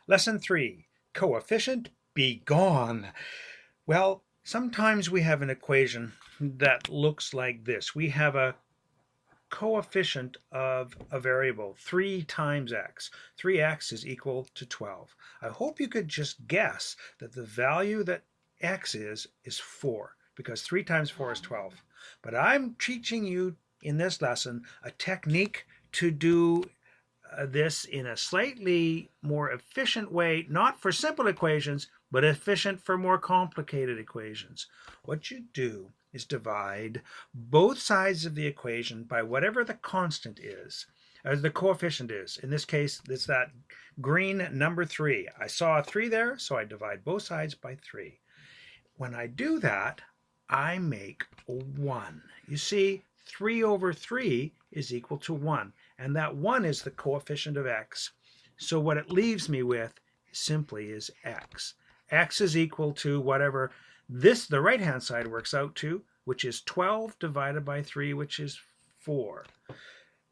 Lesson 3, coefficient be gone. Well, sometimes we have an equation that looks like this. We have a coefficient of a variable, 3 times x. 3x is equal to 12. I hope you could just guess that the value that x is 4, because 3 times 4 is 12. But I'm teaching you in this lesson a technique to do this in a slightly more efficient way, not for simple equations, but efficient for more complicated equations. What you do is divide both sides of the equation by whatever the constant is, as the coefficient is. In this case, it's that green number 3. I saw a 3 there, so I divide both sides by 3. When I do that, I make a 1. You see, 3 over 3 is equal to 1, and that 1 is the coefficient of x. So what it leaves me with simply is x. X is equal to whatever the right-hand side works out to, which is 12 divided by 3, which is 4.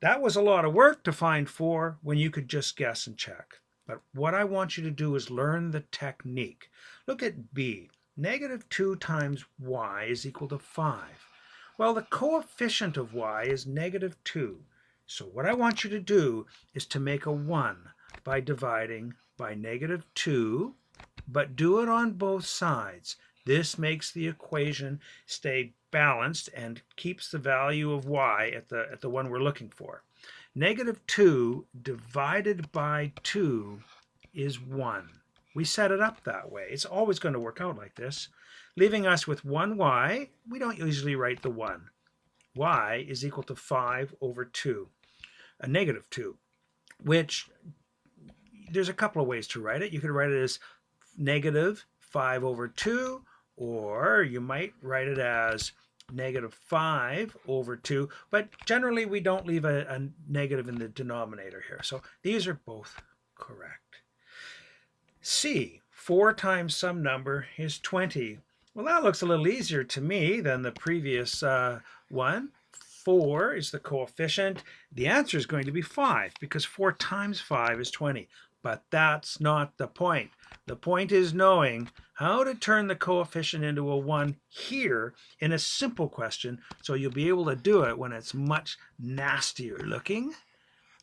That was a lot of work to find 4 when you could just guess and check. But what I want you to do is learn the technique. Look at B. Negative 2 times y is equal to 5. Well, the coefficient of y is negative 2. So what I want you to do is to make a 1 by dividing by negative 2, but do it on both sides. This makes the equation stay balanced and keeps the value of y at the one we're looking for. Negative 2 divided by 2 is 1. We set it up that way. It's always going to work out like this, leaving us with 1y. We don't usually write the 1. Y is equal to 5 over 2, a negative 2, which there's a couple of ways to write it. You could write it as negative 5 over 2, or you might write it as negative 5 over 2, but generally we don't leave a negative in the denominator here. So these are both correct. C, 4 times some number is 20. Well, that looks a little easier to me than the previous one. 4 is the coefficient. The answer is going to be 5 because 4 times 5 is 20. But that's not the point. The point is knowing how to turn the coefficient into a 1 here in a simple question, so you'll be able to do it when it's much nastier looking.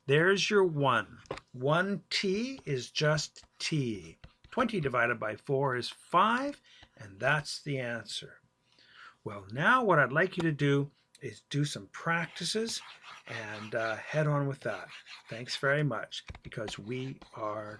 There's your 1. 1t is just t. 20 divided by 4 is 5, and that's the answer. Well, now what I'd like you to do is do some practices and head on with that. Thanks very much, because we are